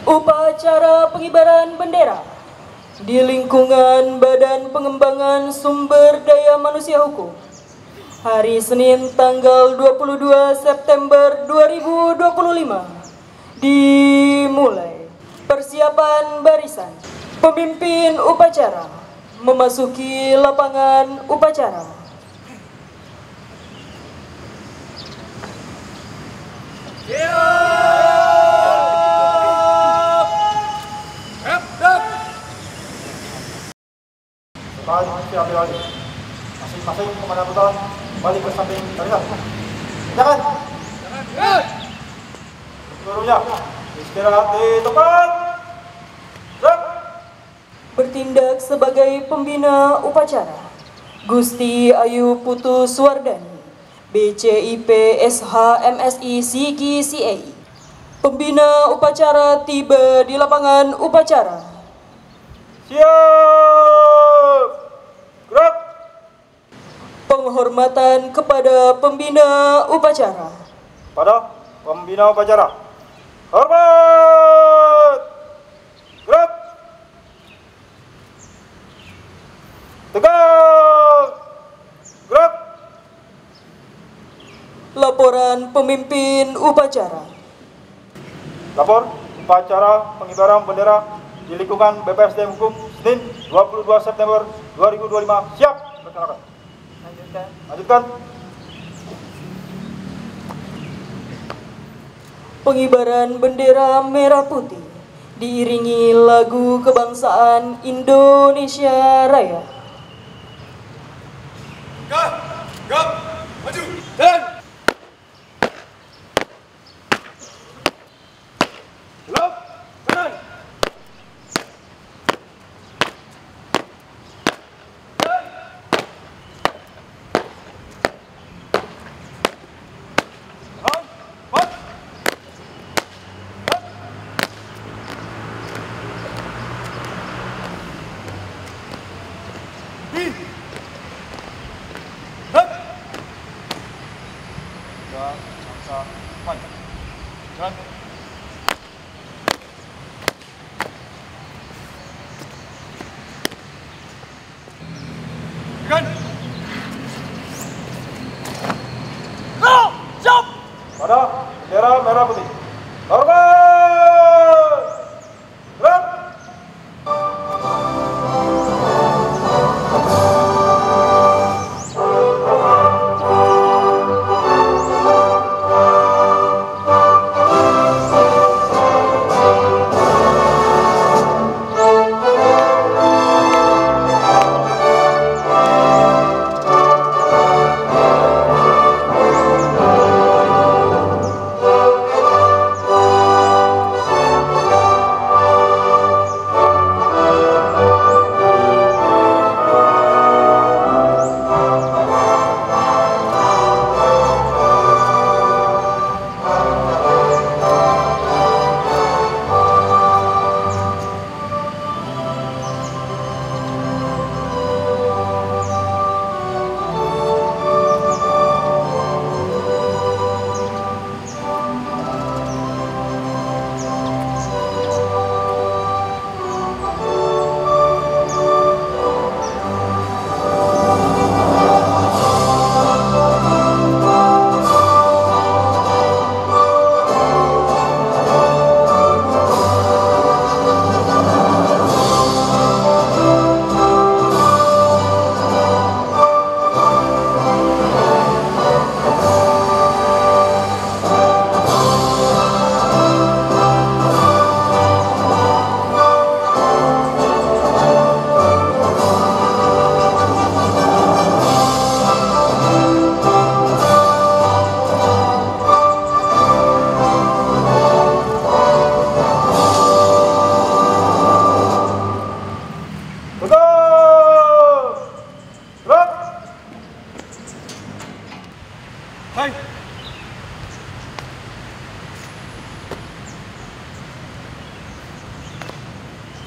Upacara pengibaran bendera di lingkungan Badan Pengembangan Sumber Daya Manusia Hukum hari Senin tanggal 22 September 2025 dimulai. Persiapan barisan. Pemimpin upacara memasuki lapangan upacara. Ambil alih. Masing-masing komandan pasukan balik ke samping barisan. Jangan. Seluruhnya istirahat di tempat. Bertindak sebagai pembina upacara Gusti Ayu Putu Suwardani, BCIP SH MSI Sigi CAI. Pembina upacara tiba di lapangan upacara. Siap. Gerak. Penghormatan kepada pembina upacara. Pada pembina upacara. Hormat. Gerak. Tegak. Gerak. Laporan pemimpin upacara. Lapor upacara pengibaran bendera di lingkungan BPSDM Hukum Senin 22 September 2025. Siap. Laksanakan. Lanjutkan. Pengibaran bendera merah putih diiringi lagu kebangsaan Indonesia Raya. Gap, maju, jalan. Belok, kanan. Jalan. On, on. Di. Hep. Dua, angka, empat. Jalan. Kan. Go! Jump! Pada bendera merah putih. Hormat. Gerak.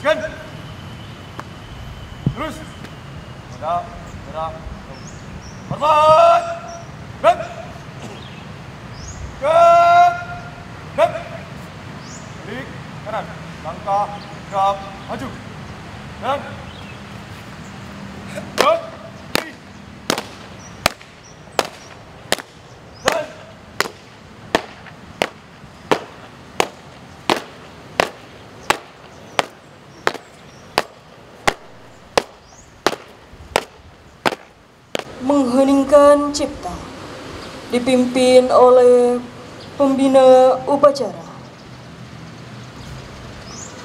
Kan. Terus. Gerak, gerak. Hormat. Gerak. Gerak. Gerak. Balik. kanan, langkah, gerak, maju. Dan kiri. Dan mengheningkan cipta, dipimpin oleh pembina upacara.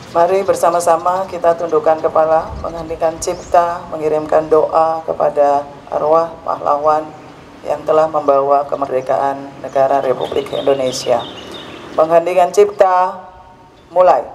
Mari bersama-sama kita tundukkan kepala, mengheningkan cipta, mengirimkan doa kepada arwah pahlawan yang telah membawa kemerdekaan negara Republik Indonesia. Mengheningkan cipta, mulai.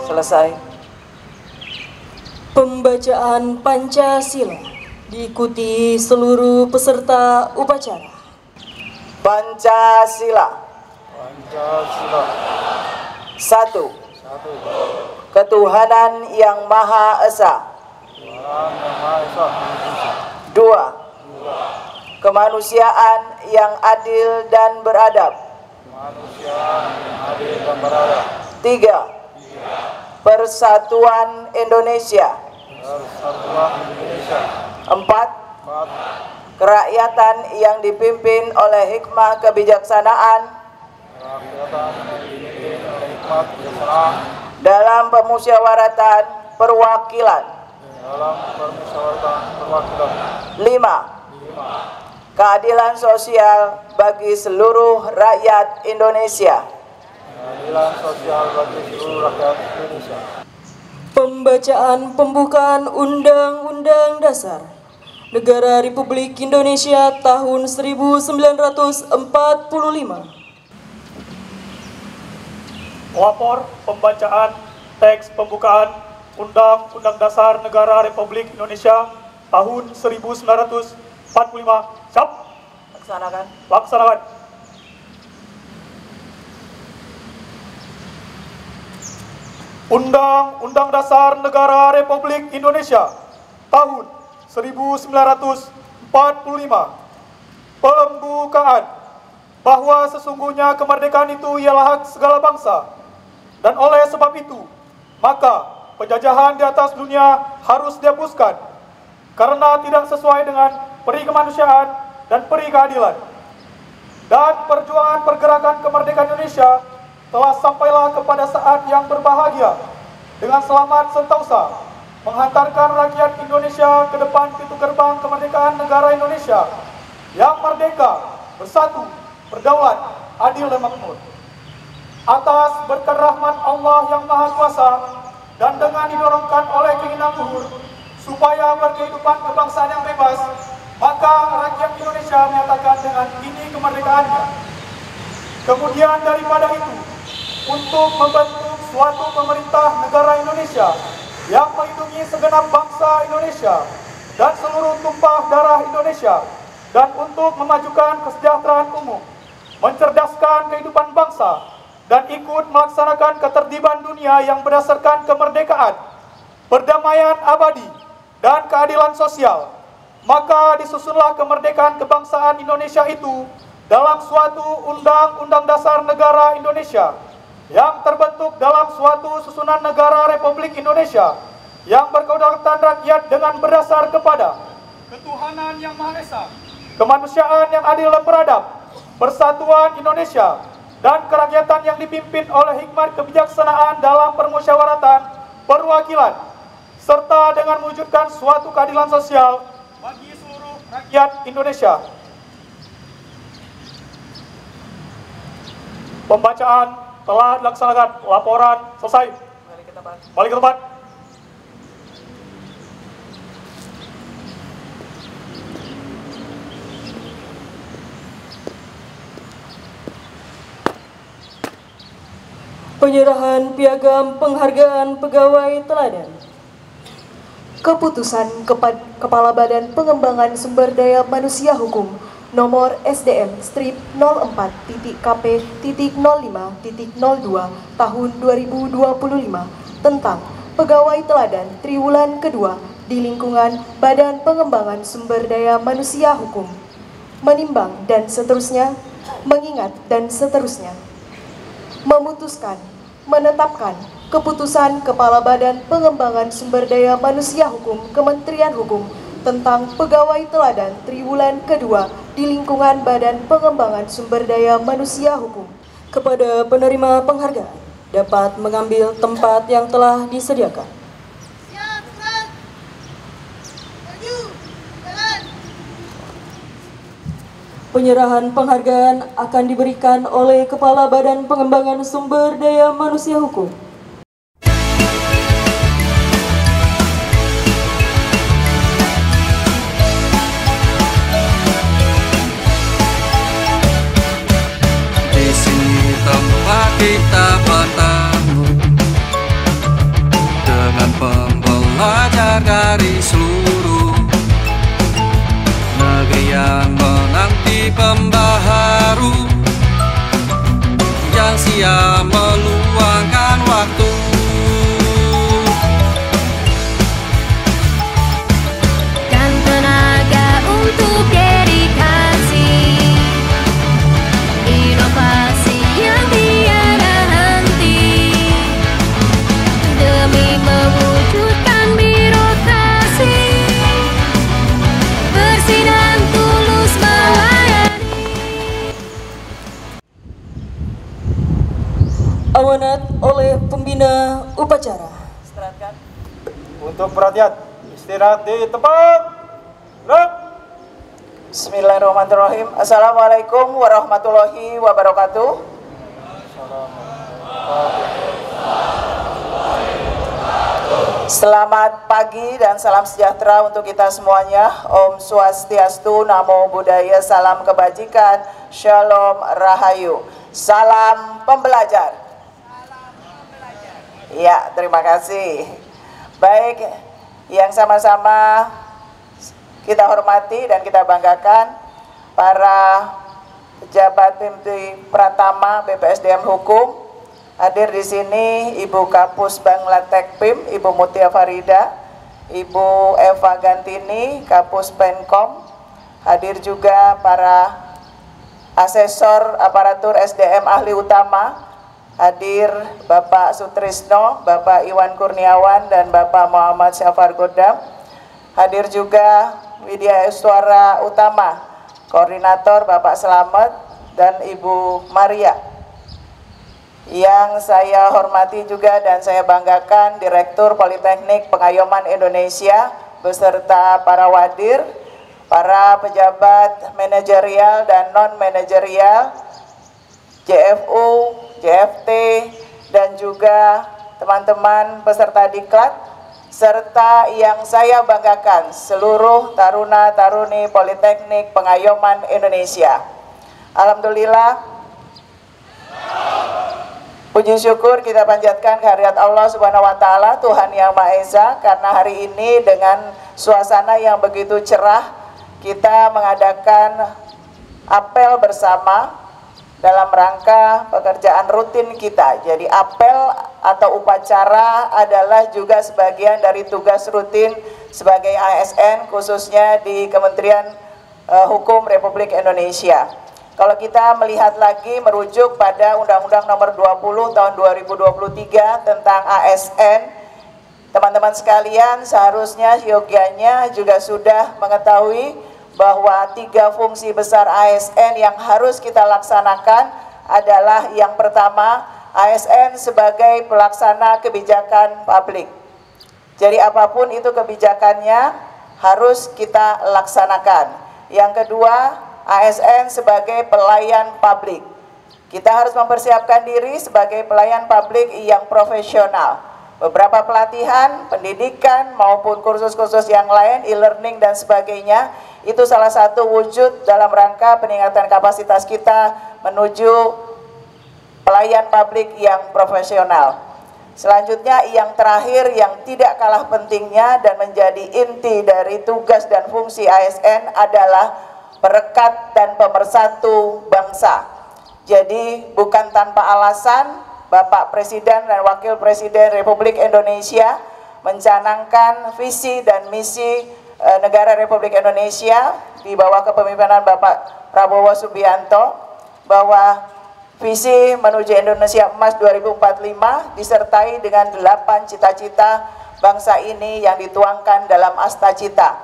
Selesai. Pembacaan Pancasila diikuti seluruh peserta upacara. Pancasila. Pancasila. 1. Ketuhanan yang Maha Esa. Tuhan Yang Maha Esa. 2. Kemanusiaan yang adil dan beradab. Manusia yang adil dan beradab. 3. Persatuan Indonesia. Persatuan Indonesia. 4. 4. Kerakyatan yang dipimpin oleh hikmah kebijaksanaan Kerakyatan yang dipimpin oleh hikmat kebijaksanaan dalam pemusyawaratan perwakilan. dalam permusyawaratan perwakilan. 5. Keadilan sosial bagi seluruh rakyat Indonesia. Keadilan sosial bagi seluruh rakyat Indonesia. Pembacaan pembukaan Undang-Undang Dasar Negara Republik Indonesia tahun 1945. Lapor pembacaan teks pembukaan Undang-Undang Dasar Negara Republik Indonesia tahun 1945. Siap? Laksanakan. Laksanakan. Undang-Undang Dasar Negara Republik Indonesia tahun 1945. Pembukaan bahwa sesungguhnya kemerdekaan itu ialah hak segala bangsa, dan oleh sebab itu maka penjajahan di atas dunia harus dihapuskan karena tidak sesuai dengan peri kemanusiaan dan peri keadilan. Dan perjuangan pergerakan kemerdekaan Indonesia telah sampailah kepada saat yang berbahagia dengan selamat sentosa menghantarkan rakyat Indonesia ke depan pintu gerbang kemerdekaan negara Indonesia yang merdeka, bersatu, berdaulat, adil dan makmur. Atas berkat rahmat Allah yang Maha Kuasa dan dengan didorongkan oleh keinginan luhur supaya berkehidupan kebangsaan yang bebas, maka rakyat Indonesia menyatakan dengan ini kemerdekaannya. Kemudian daripada itu, untuk membentuk suatu pemerintah negara Indonesia yang melindungi segenap bangsa Indonesia dan seluruh tumpah darah Indonesia, dan untuk memajukan kesejahteraan umum, mencerdaskan kehidupan bangsa, dan ikut melaksanakan ketertiban dunia yang berdasarkan kemerdekaan, perdamaian abadi, dan keadilan sosial, maka disusunlah kemerdekaan kebangsaan Indonesia itu dalam suatu Undang-Undang Dasar Negara Indonesia yang terbentuk dalam suatu susunan negara Republik Indonesia yang berkedaulatan rakyat dengan berdasar kepada ketuhanan yang Maha Esa, kemanusiaan yang adil dan beradab, persatuan Indonesia, dan kerakyatan yang dipimpin oleh hikmat kebijaksanaan dalam permusyawaratan perwakilan, serta dengan mewujudkan suatu keadilan sosial bagi seluruh rakyat Indonesia. Pembacaan telah dilaksanakan. Laporan selesai. Balik ke tempat. Penyerahan piagam penghargaan pegawai teladan. Keputusan Kepala Badan Pengembangan Sumber Daya Manusia Hukum nomor SDM strip 04.kp.05.02 tahun 2025 tentang pegawai teladan triwulan kedua di lingkungan Badan Pengembangan Sumber Daya Manusia Hukum, menimbang dan seterusnya, mengingat dan seterusnya, memutuskan, menetapkan keputusan Kepala Badan Pengembangan Sumber Daya Manusia Hukum Kementerian Hukum tentang pegawai teladan triwulan kedua di lingkungan Badan Pengembangan Sumber Daya Manusia Hukum. Kepada penerima penghargaan dapat mengambil tempat yang telah disediakan. Penyerahan penghargaan akan diberikan oleh Kepala Badan Pengembangan Sumber Daya Manusia Hukum. Di sini tempat kita bertemu dengan pembelajar dari seluruh negeri yang menanti pembaharu, yang siap meluangkan waktu dan tenaga untuk dedikasi inovasi yang tiada henti demi mewujudkan birokrasi bersih dan tulus melayani. Amanat oleh pembina upacara. Untuk perhatian, istirahat di tempat. Gerak. Bismillahirrahmanirrahim. Assalamualaikum warahmatullahi wabarakatuh. Selamat pagi dan salam sejahtera untuk kita semuanya. Om Swastiastu, Namo Buddhaya, salam kebajikan, Shalom Rahayu. Salam pembelajar. Ya, terima kasih. Baik, yang sama-sama kita hormati dan kita banggakan para pejabat Pimti Pratama BPSDM Hukum. Hadir di sini Ibu Kapus Banglatek Pim, Ibu Mutia Farida, Ibu Eva Gantini, Kapus Penkom. Hadir juga para asesor aparatur SDM ahli utama. Hadir Bapak Sutrisno, Bapak Iwan Kurniawan, dan Bapak Muhammad Syafar Godam. Hadir juga Widya Suara Utama, Koordinator Bapak Selamet, dan Ibu Maria. Yang saya hormati juga dan saya banggakan Direktur Politeknik Pengayoman Indonesia beserta para wadir, para pejabat manajerial dan non-manajerial, JFU, JFT, dan juga teman-teman peserta diklat, serta yang saya banggakan seluruh taruna-taruni Politeknik Pengayoman Indonesia. Alhamdulillah, puji syukur kita panjatkan kehadirat Allah Subhanahu wa Ta'ala, Tuhan Yang Maha Esa, karena hari ini dengan suasana yang begitu cerah kita mengadakan apel bersama dalam rangka pekerjaan rutin kita. Jadi apel atau upacara adalah juga sebagian dari tugas rutin sebagai ASN, khususnya di Kementerian Hukum Republik Indonesia. Kalau kita melihat lagi merujuk pada Undang-Undang Nomor 20 Tahun 2023 tentang ASN, teman-teman sekalian seharusnya yogyanya juga sudah mengetahui bahwa 3 fungsi besar ASN yang harus kita laksanakan adalah yang pertama, ASN sebagai pelaksana kebijakan publik. Jadi apapun itu kebijakannya harus kita laksanakan. Yang kedua, ASN sebagai pelayan publik. Kita harus mempersiapkan diri sebagai pelayan publik yang profesional. Beberapa pelatihan, pendidikan maupun kursus-kursus yang lain, e-learning dan sebagainya, itu salah satu wujud dalam rangka peningkatan kapasitas kita menuju pelayan publik yang profesional. Selanjutnya yang terakhir yang tidak kalah pentingnya dan menjadi inti dari tugas dan fungsi ASN adalah perekat dan pemersatu bangsa. Jadi bukan tanpa alasan Bapak Presiden dan Wakil Presiden Republik Indonesia mencanangkan visi dan misi negara Republik Indonesia di bawah kepemimpinan Bapak Prabowo Subianto, bahwa visi menuju Indonesia Emas 2045 disertai dengan 8 cita-cita bangsa ini yang dituangkan dalam Astacita.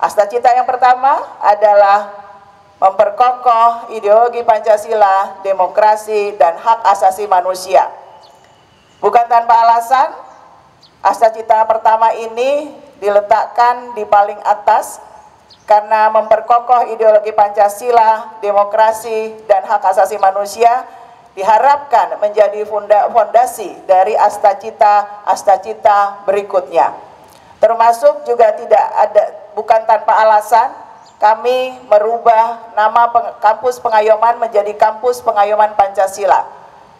Astacita yang pertama adalah memperkokoh ideologi Pancasila, demokrasi, dan hak asasi manusia. Bukan tanpa alasan, Astacita pertama ini diletakkan di paling atas karena memperkokoh ideologi Pancasila, demokrasi, dan hak asasi manusia diharapkan menjadi fondasi dari Astacita berikutnya. Termasuk juga bukan tanpa alasan, kami merubah nama kampus Pengayoman menjadi kampus Pengayoman Pancasila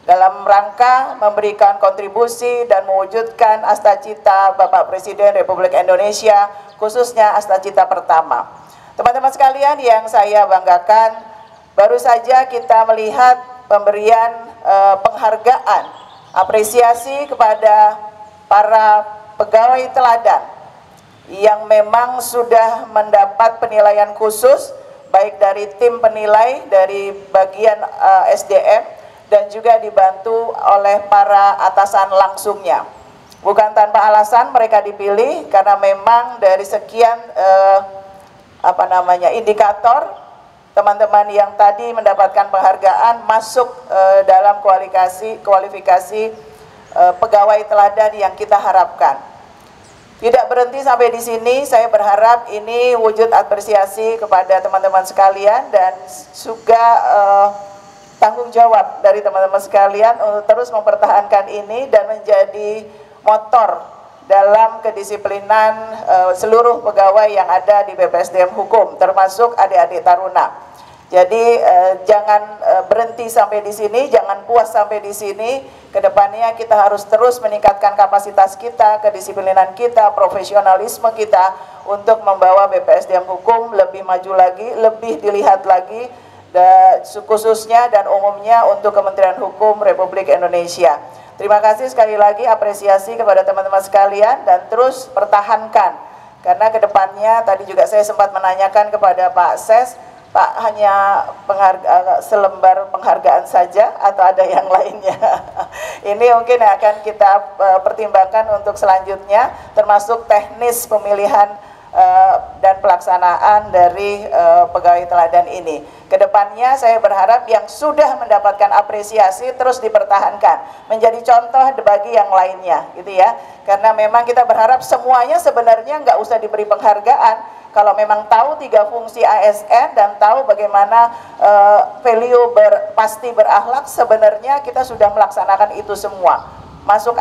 dalam rangka memberikan kontribusi dan mewujudkan Astacita Bapak Presiden Republik Indonesia, khususnya Astacita pertama. Teman-teman sekalian yang saya banggakan, baru saja kita melihat pemberian penghargaan, apresiasi kepada para pegawai teladan yang memang sudah mendapat penilaian khusus baik dari tim penilai dari bagian SDM dan juga dibantu oleh para atasan langsungnya. Bukan tanpa alasan mereka dipilih karena memang dari sekian indikator, teman-teman yang tadi mendapatkan penghargaan masuk dalam kualifikasi pegawai teladan yang kita harapkan. Tidak berhenti sampai di sini, saya berharap ini wujud apresiasi kepada teman-teman sekalian dan juga tanggung jawab dari teman-teman sekalian untuk terus mempertahankan ini dan menjadi motor dalam kedisiplinan seluruh pegawai yang ada di BPSDM Hukum, termasuk adik-adik taruna. Jadi jangan berhenti sampai di sini, jangan puas sampai di sini. Kedepannya kita harus terus meningkatkan kapasitas kita, kedisiplinan kita, profesionalisme kita untuk membawa BPSDM Hukum lebih maju lagi, lebih dilihat lagi, khususnya dan umumnya untuk Kementerian Hukum Republik Indonesia. Terima kasih sekali lagi, apresiasi kepada teman-teman sekalian dan terus pertahankan. Karena kedepannya tadi juga saya sempat menanyakan kepada Pak Ses, Pak, hanya selembar penghargaan saja atau ada yang lainnya? Ini mungkin akan kita pertimbangkan untuk selanjutnya, termasuk teknis pemilihan dan pelaksanaan dari pegawai teladan ini. Kedepannya saya berharap yang sudah mendapatkan apresiasi terus dipertahankan, menjadi contoh bagi yang lainnya, gitu ya. Karena memang kita berharap semuanya sebenarnya nggak usah diberi penghargaan. Kalau memang tahu 3 fungsi ASN dan tahu bagaimana value pasti berakhlak, sebenarnya kita sudah melaksanakan itu semua. Masuk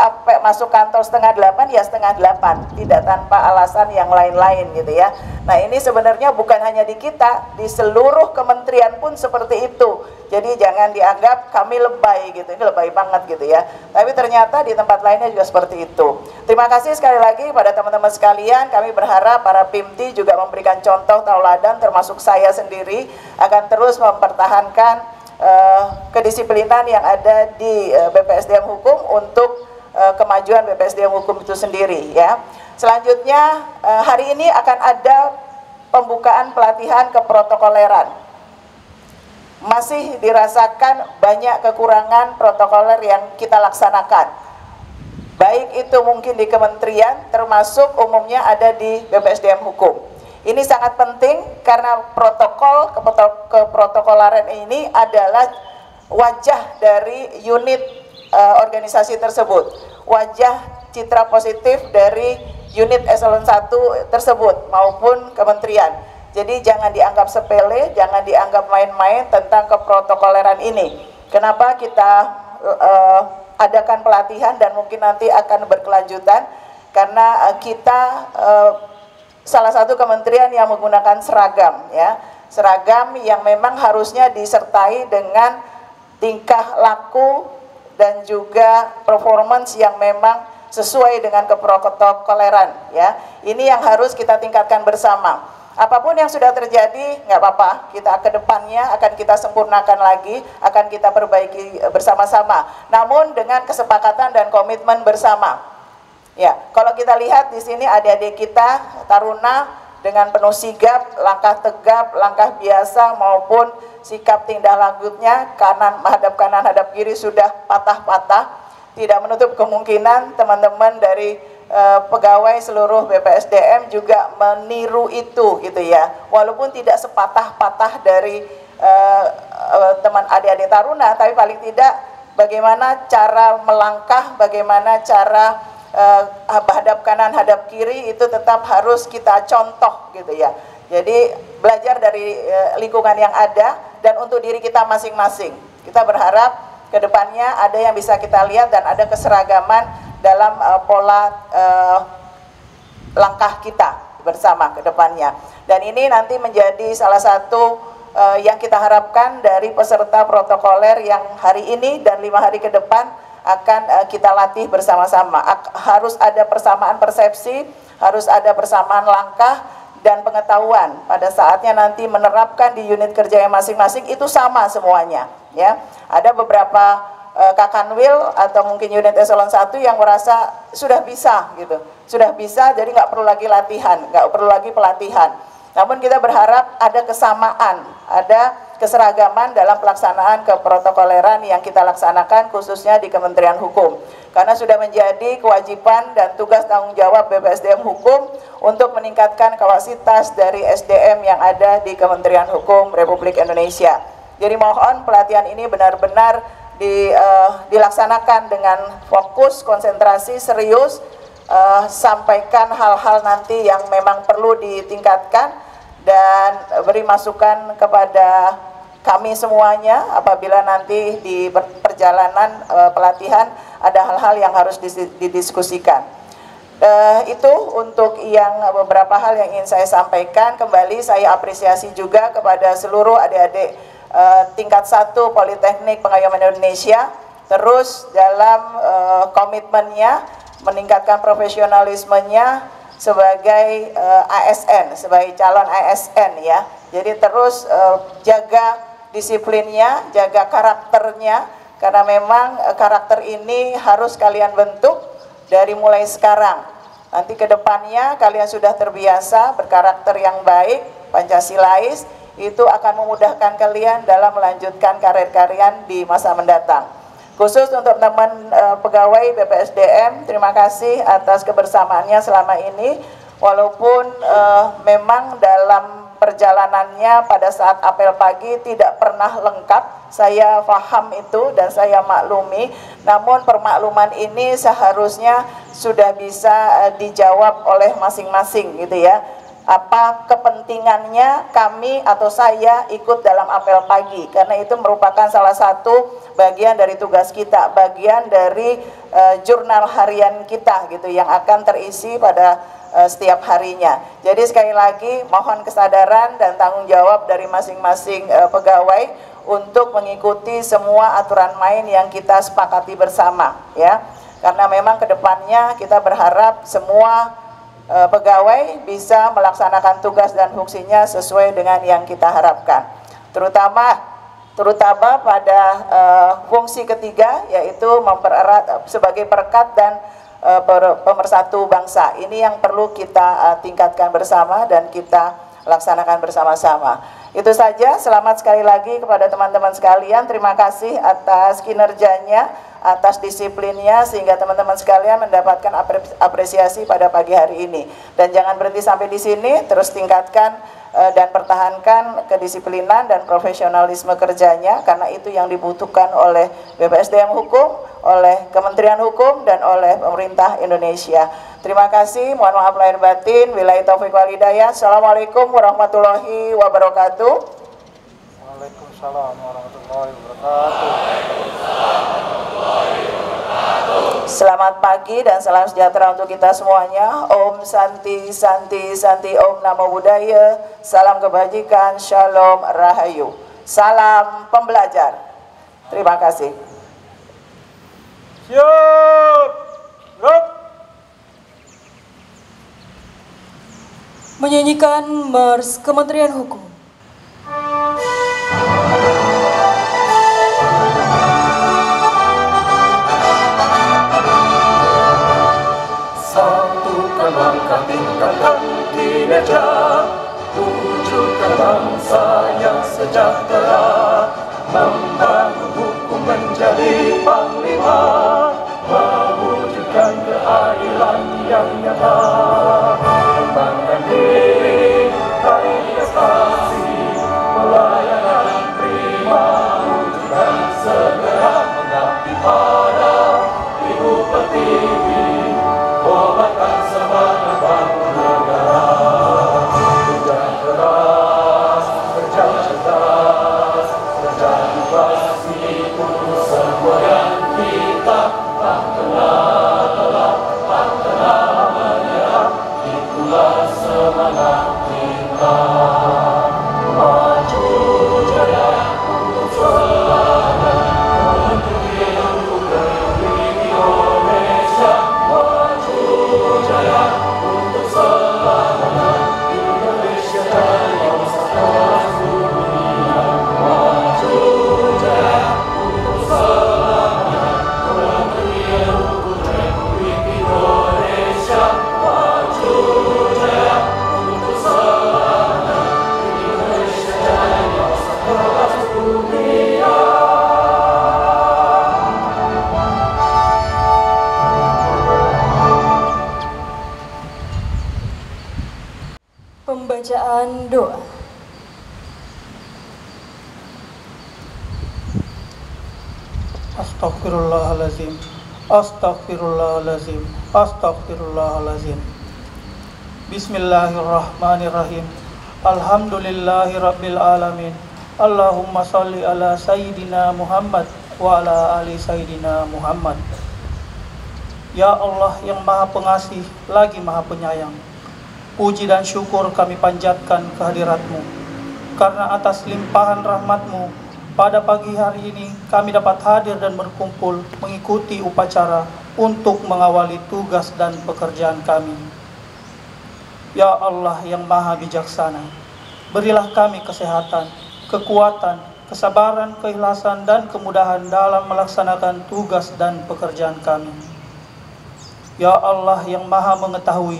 kantor 7:30 ya 7:30, tidak tanpa alasan yang lain-lain gitu ya. Nah ini sebenarnya bukan hanya di kita, di seluruh kementerian pun seperti itu. Jadi jangan dianggap kami lebay gitu, ini lebay banget gitu ya. Tapi ternyata di tempat lainnya juga seperti itu. Terima kasih sekali lagi pada teman-teman sekalian. Kami berharap para PIMTI juga memberikan contoh tauladan, termasuk saya sendiri akan terus mempertahankan kedisiplinan yang ada di BPSDM Hukum untuk kemajuan BPSDM Hukum itu sendiri ya. Selanjutnya hari ini akan ada pembukaan pelatihan keprotokoleran. Masih dirasakan banyak kekurangan protokoler yang kita laksanakan. Baik itu mungkin di kementerian, termasuk umumnya ada di BPSDM Hukum. Ini sangat penting karena protokol keprotokoleran ini adalah wajah dari unit organisasi tersebut, wajah citra positif dari unit eselon 1 tersebut maupun kementerian. Jadi jangan dianggap sepele, jangan dianggap main-main tentang keprotokoleran ini. Kenapa kita adakan pelatihan dan mungkin nanti akan berkelanjutan? Karena kita salah satu kementerian yang menggunakan seragam ya, seragam yang memang harusnya disertai dengan tingkah laku dan juga performance yang memang sesuai dengan keprotokoleran ya. Ini yang harus kita tingkatkan bersama. Apapun yang sudah terjadi nggak apa-apa, kita ke depannya akan kita sempurnakan lagi, akan kita perbaiki bersama-sama. Namun dengan kesepakatan dan komitmen bersama. Ya, kalau kita lihat di sini adik-adik kita taruna dengan penuh sigap, langkah tegap, langkah biasa maupun sikap tindak lanjutnya kanan hadap kiri sudah patah-patah. Tidak menutup kemungkinan teman-teman dari pegawai seluruh BPSDM juga meniru itu gitu ya. Walaupun tidak sepatah-patah dari teman adik-adik taruna, tapi paling tidak bagaimana cara melangkah, bagaimana cara hadap kanan, hadap kiri itu tetap harus kita contoh gitu ya. Jadi belajar dari lingkungan yang ada dan untuk diri kita masing-masing. Kita berharap ke depannya ada yang bisa kita lihat dan ada keseragaman dalam pola langkah kita bersama ke depannya. Dan ini nanti menjadi salah satu yang kita harapkan dari peserta protokoler yang hari ini dan 5 hari ke depan akan kita latih bersama-sama. Harus ada persamaan persepsi, harus ada persamaan langkah dan pengetahuan. Pada saatnya nanti menerapkan di unit kerja yang masing-masing itu sama semuanya ya. Ada beberapa Kakanwil atau mungkin unit eselon 1 yang merasa sudah bisa gitu. Sudah bisa jadi nggak perlu lagi latihan, nggak perlu lagi pelatihan. Namun kita berharap ada kesamaan, ada keseragaman dalam pelaksanaan keprotokoleran yang kita laksanakan khususnya di Kementerian Hukum. Karena sudah menjadi kewajiban dan tugas tanggung jawab BPSDM Hukum untuk meningkatkan kapasitas dari SDM yang ada di Kementerian Hukum Republik Indonesia. Jadi mohon pelatihan ini benar-benar dilaksanakan dengan fokus, konsentrasi, serius, sampaikan hal-hal nanti yang memang perlu ditingkatkan dan beri masukan kepada kami semuanya apabila nanti di perjalanan pelatihan ada hal-hal yang harus didiskusikan. Itu untuk yang beberapa hal yang ingin saya sampaikan. Kembali saya apresiasi juga kepada seluruh adik-adik tingkat 1 Politeknik Pengayoman Indonesia terus dalam komitmennya meningkatkan profesionalismenya sebagai ASN, sebagai calon ASN ya. Jadi terus jaga disiplinnya, jaga karakternya, karena memang karakter ini harus kalian bentuk dari mulai sekarang. Nanti ke depannya kalian sudah terbiasa berkarakter yang baik, Pancasilais, itu akan memudahkan kalian dalam melanjutkan karir kalian di masa mendatang. Khusus untuk teman pegawai BPSDM, terima kasih atas kebersamaannya selama ini. Walaupun memang dalam perjalanannya pada saat apel pagi tidak pernah lengkap, saya paham itu dan saya maklumi. Namun permakluman ini seharusnya sudah bisa dijawab oleh masing-masing gitu ya. Apa kepentingannya kami atau saya ikut dalam apel pagi, karena itu merupakan salah satu bagian dari tugas kita, bagian dari jurnal harian kita gitu yang akan terisi pada setiap harinya. Jadi sekali lagi mohon kesadaran dan tanggung jawab dari masing-masing pegawai untuk mengikuti semua aturan main yang kita sepakati bersama ya. Karena memang kedepannya kita berharap semua pegawai bisa melaksanakan tugas dan fungsinya sesuai dengan yang kita harapkan. Terutama terutama pada fungsi ketiga, yaitu mempererat sebagai perekat dan pemersatu bangsa. Ini yang perlu kita tingkatkan bersama dan kita laksanakan bersama-sama. Itu saja, selamat sekali lagi kepada teman-teman sekalian. Terima kasih atas kinerjanya, atas disiplinnya, sehingga teman-teman sekalian mendapatkan apresiasi pada pagi hari ini. Dan jangan berhenti sampai di sini, terus tingkatkan dan pertahankan kedisiplinan dan profesionalisme kerjanya, karena itu yang dibutuhkan oleh BPSDM Hukum, oleh Kementerian Hukum, dan oleh pemerintah Indonesia. Terima kasih, mohon maaf lahir batin. Billahi taufiq wal hidayah. Assalamualaikum warahmatullahi wabarakatuh. Waalaikumsalam warahmatullahi wabarakatuh. Selamat pagi dan salam sejahtera untuk kita semuanya. Om Santi Santi Santi, Om Namo Buddhaya. Salam kebajikan, Shalom Rahayu. Salam pembelajar. Terima kasih. Siap. Gerak. Menyanyikan Mars Kementerian Hukum. Satukan langkah, tingkatkan kinerja, wujudkan bangsa yang sejahtera, membangun hukum menjadi panglima, mewujudkan keadilan yang nyata, kembangkan diri dari prestasi, pelayanan prima, wujudkan segera mengabdi pada Ibu Pertiwi. Obatkan semangat bangun negara, kerja keras, kerja cerdas, kerja ikhlas, itu semua yang kita tak kenal menyerah, itulah semangat kita. Maju jaya untuk selamat, untuk negeri Indonesia. Jaya untuk selamat Indonesia dari bangsa kelas dunia. Maju jaya untuk selamat negeri Republik Indonesia. Maju jaya untuk selamat Indonesia dari bangsa kelas dunia. Pembacaan doa. Astaghfirullahalazim. Astaghfirullahalazim. Astaghfirullahalazim. Bismillahirrahmanirrahim. Alhamdulillahirabbil alamin. Allahumma shalli ala sayyidina Muhammad wa ala ali sayyidina Muhammad. Ya Allah yang Maha Pengasih lagi Maha Penyayang, puji dan syukur kami panjatkan kehadirat-Mu, karena atas limpahan rahmat-Mu, pada pagi hari ini kami dapat hadir dan berkumpul mengikuti upacara untuk mengawali tugas dan pekerjaan kami. Ya Allah yang Maha Bijaksana, berilah kami kesehatan, kekuatan, kesabaran, keikhlasan, dan kemudahan dalam melaksanakan tugas dan pekerjaan kami. Ya Allah yang Maha Mengetahui,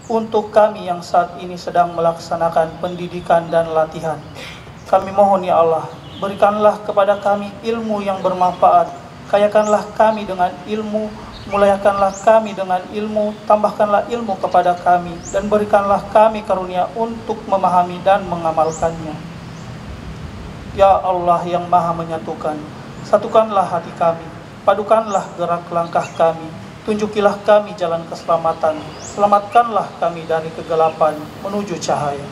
untuk kami yang saat ini sedang melaksanakan pendidikan dan latihan, kami mohon ya Allah, berikanlah kepada kami ilmu yang bermanfaat, kayakanlah kami dengan ilmu, muliakanlah kami dengan ilmu, tambahkanlah ilmu kepada kami, dan berikanlah kami karunia untuk memahami dan mengamalkannya. Ya Allah yang Maha Menyatukan, satukanlah hati kami, padukanlah gerak langkah kami, tunjukilah kami jalan keselamatan, selamatkanlah kami dari kegelapan menuju cahaya.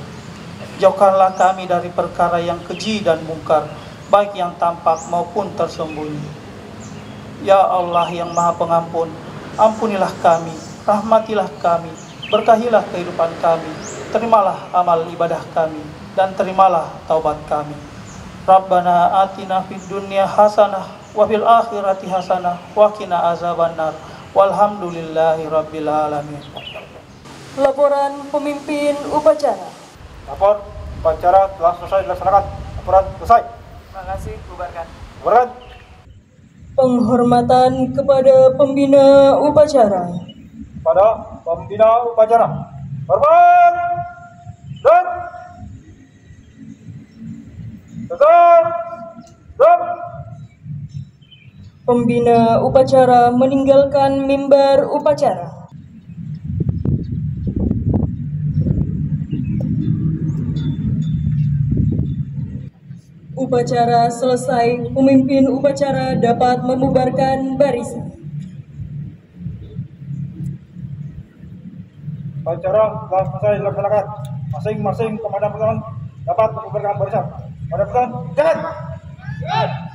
Jauhkanlah kami dari perkara yang keji dan mungkar, baik yang tampak maupun tersembunyi. Ya Allah yang Maha Pengampun, ampunilah kami, rahmatilah kami, berkahilah kehidupan kami, terimalah amal ibadah kami, dan terimalah taubat kami. Rabbana atina fid dunya hasanah, wa fil akhirati hasanah, wa qina azabannar. Walhamdulillahi rabbil alamin. Laporan pemimpin upacara. Lapor upacara telah selesai dilaksanakan. Laporan selesai. Terima kasih, bubarkan. Bubarkan. Penghormatan kepada pembina upacara. Pada pembina upacara. Hormat dan tegak. Dan Pembina upacara meninggalkan mimbar upacara. Upacara selesai, pemimpin upacara dapat membubarkan barisan. upacara telah selesai dilaksanakan. Masing-masing komandan pasukan dapat membubarkan barisan. Komandan pasukan, jalan!